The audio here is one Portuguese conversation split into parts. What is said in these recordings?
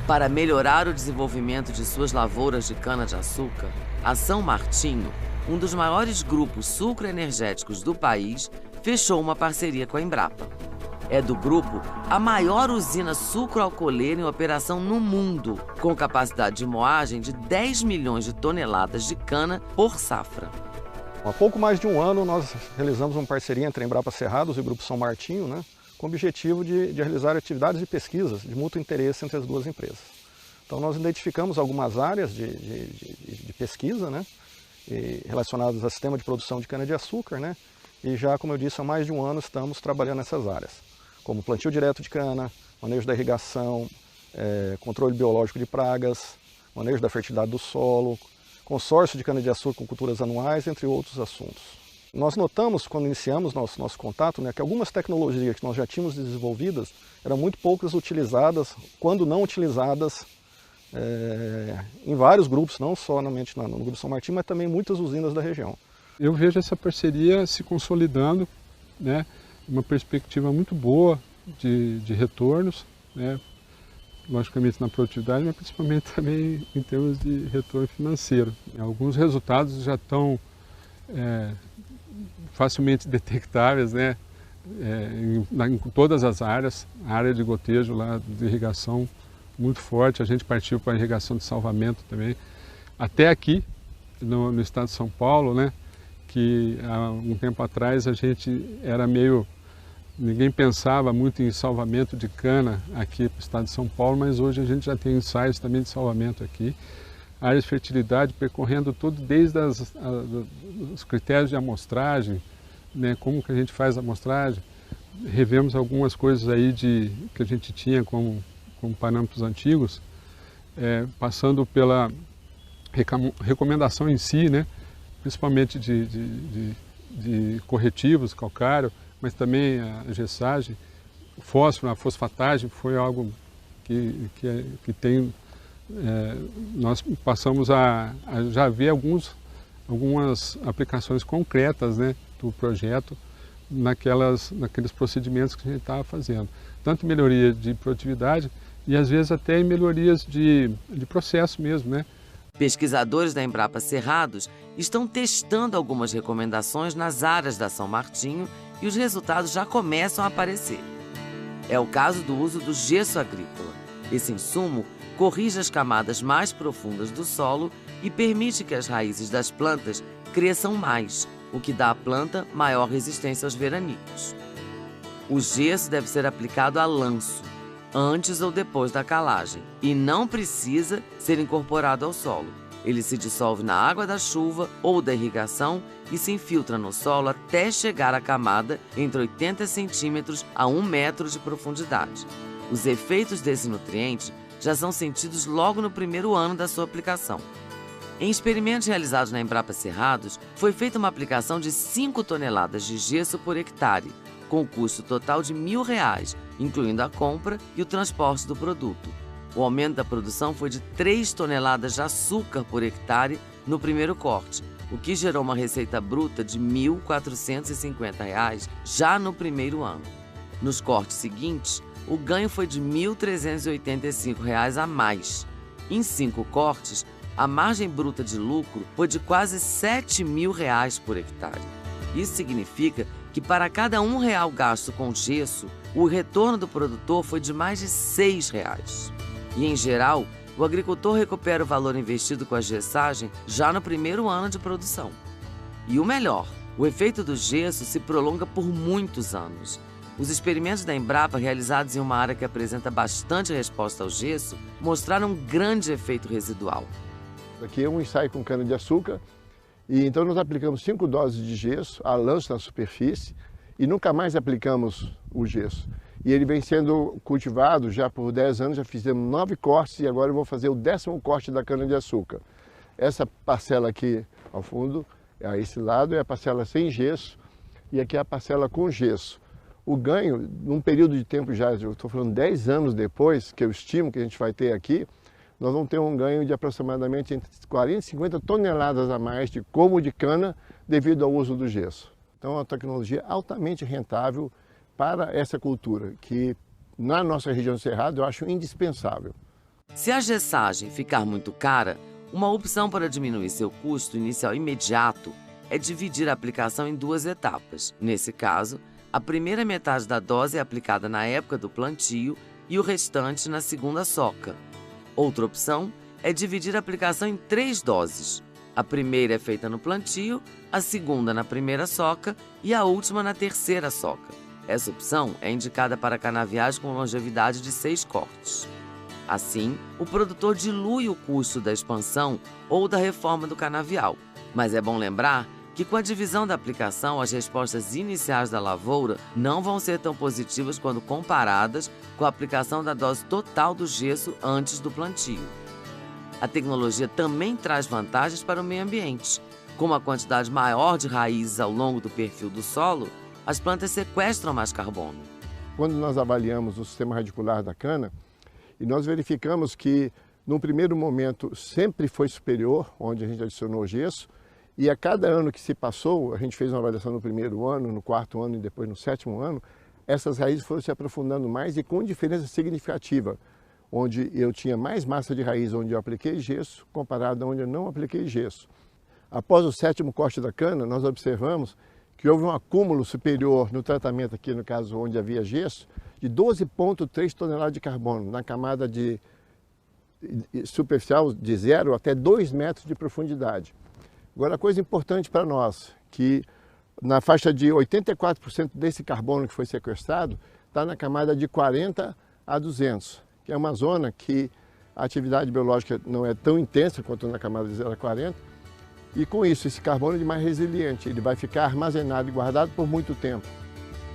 Para melhorar o desenvolvimento de suas lavouras de cana-de-açúcar, a São Martinho, um dos maiores grupos sucroenergéticos do país, fechou uma parceria com a Embrapa. É do grupo a maior usina sucroalcooleira em operação no mundo, com capacidade de moagem de 10 milhões de toneladas de cana por safra. Há pouco mais de um ano nós realizamos uma parceria entre a Embrapa Cerrados e o Grupo São Martinho, com o objetivo de realizar atividades de pesquisas de mútuo interesse entre as duas empresas. Então nós identificamos algumas áreas de pesquisa, relacionadas ao sistema de produção de cana-de-açúcar, e já, como eu disse, há mais de um ano estamos trabalhando nessas áreas, como plantio direto de cana, manejo da irrigação, controle biológico de pragas, manejo da fertilidade do solo, consórcio de cana-de-açúcar com culturas anuais, entre outros assuntos. Nós notamos, quando iniciamos nosso contato, que algumas tecnologias que nós já tínhamos desenvolvidas eram muito poucas utilizadas, quando não utilizadas, em vários grupos, não somente no Grupo São Martinho, mas também em muitas usinas da região. Eu vejo essa parceria se consolidando, uma perspectiva muito boa de retornos, logicamente na produtividade, mas principalmente também em termos de retorno financeiro. Alguns resultados já estão facilmente detectáveis, em todas as áreas. A área de gotejo lá, de irrigação, muito forte. A gente partiu para a irrigação de salvamento também. Até aqui, no estado de São Paulo, que há um tempo atrás a gente era ninguém pensava muito em salvamento de cana aqui para o estado de São Paulo, mas hoje a gente já tem ensaios também de salvamento aqui. Áreas de fertilidade percorrendo tudo desde os critérios de amostragem, como que a gente faz a amostragem. Revemos algumas coisas aí que a gente tinha como parâmetros antigos, passando pela recomendação em si, principalmente de corretivos, calcário, mas também a gessagem. O fósforo, a fosfatagem foi algo que tem... nós passamos a já ver algumas aplicações concretas do projeto naqueles procedimentos que a gente estava fazendo. Tanto melhoria de produtividade e às vezes até em melhorias de processo mesmo, Pesquisadores da Embrapa Cerrados estão testando algumas recomendações nas áreas da São Martinho e os resultados já começam a aparecer. É o caso do uso do gesso agrícola. Esse insumo corrige as camadas mais profundas do solo e permite que as raízes das plantas cresçam mais, o que dá à planta maior resistência aos veranicos. O gesso deve ser aplicado a lanço, antes ou depois da calagem, e não precisa ser incorporado ao solo. Ele se dissolve na água da chuva ou da irrigação e se infiltra no solo até chegar à camada entre 80 centímetros a 1 metro de profundidade. Os efeitos desse nutriente já são sentidos logo no primeiro ano da sua aplicação. Em experimentos realizados na Embrapa Cerrados, foi feita uma aplicação de 5 toneladas de gesso por hectare, com custo total de R$1.000, incluindo a compra e o transporte do produto. O aumento da produção foi de 3 toneladas de açúcar por hectare no primeiro corte, o que gerou uma receita bruta de R$1.450 já no primeiro ano. Nos cortes seguintes, o ganho foi de R$1.385 a mais. Em 5 cortes, a margem bruta de lucro foi de quase R$7.000 por hectare. Isso significa que para cada R$1 gasto com gesso, o retorno do produtor foi de mais de R$6. E, em geral, o agricultor recupera o valor investido com a gessagem já no primeiro ano de produção. E o melhor, o efeito do gesso se prolonga por muitos anos. Os experimentos da Embrapa, realizados em uma área que apresenta bastante resposta ao gesso, mostraram um grande efeito residual. Aqui é um ensaio com cana-de-açúcar, e então nós aplicamos 5 doses de gesso a lanço na superfície e nunca mais aplicamos o gesso. E ele vem sendo cultivado já por 10 anos, já fizemos 9 cortes e agora eu vou fazer o 10º corte da cana-de-açúcar. Essa parcela aqui ao fundo, a esse lado, é a parcela sem gesso e aqui é a parcela com gesso. O ganho, num período de tempo já, eu estou falando 10 anos depois, que eu estimo que a gente vai ter aqui, nós vamos ter um ganho de aproximadamente entre 40 e 50 toneladas a mais de como de cana devido ao uso do gesso. Então é uma tecnologia altamente rentável para essa cultura, que na nossa região do Cerrado eu acho indispensável. Se a gessagem ficar muito cara, uma opção para diminuir seu custo inicial imediato é dividir a aplicação em 2 etapas. Nesse caso, a primeira metade da dose é aplicada na época do plantio e o restante na segunda soca. Outra opção é dividir a aplicação em 3 doses. A primeira é feita no plantio, a segunda na primeira soca e a última na terceira soca. Essa opção é indicada para canaviais com longevidade de 6 cortes. Assim, o produtor dilui o custo da expansão ou da reforma do canavial. Mas é bom lembrar que com a divisão da aplicação, as respostas iniciais da lavoura não vão ser tão positivas quando comparadas com a aplicação da dose total do gesso antes do plantio. A tecnologia também traz vantagens para o meio ambiente. Com uma quantidade maior de raízes ao longo do perfil do solo, as plantas sequestram mais carbono. Quando nós avaliamos o sistema radicular da cana, e nós verificamos que, num primeiro momento, sempre foi superior, onde a gente adicionou gesso, e a cada ano que se passou, a gente fez uma avaliação no primeiro ano, no 4º ano e depois no 7º ano, essas raízes foram se aprofundando mais e com diferença significativa, onde eu tinha mais massa de raiz onde eu apliquei gesso, comparado a onde eu não apliquei gesso. Após o 7º corte da cana, nós observamos que houve um acúmulo superior no tratamento aqui, no caso onde havia gesso, de 12,3 toneladas de carbono na camada superficial de 0 até 2 metros de profundidade. Agora, a coisa importante para nós, que na faixa de 84% desse carbono que foi sequestrado, está na camada de 40 a 200, que é uma zona que a atividade biológica não é tão intensa quanto na camada de 0 a 40, e com isso, esse carbono é mais resiliente, ele vai ficar armazenado e guardado por muito tempo.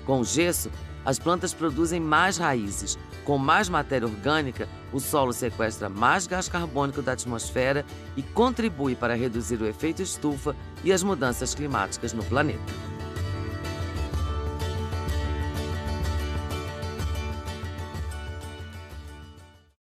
Com o gesso, as plantas produzem mais raízes. Com mais matéria orgânica, o solo sequestra mais gás carbônico da atmosfera e contribui para reduzir o efeito estufa e as mudanças climáticas no planeta.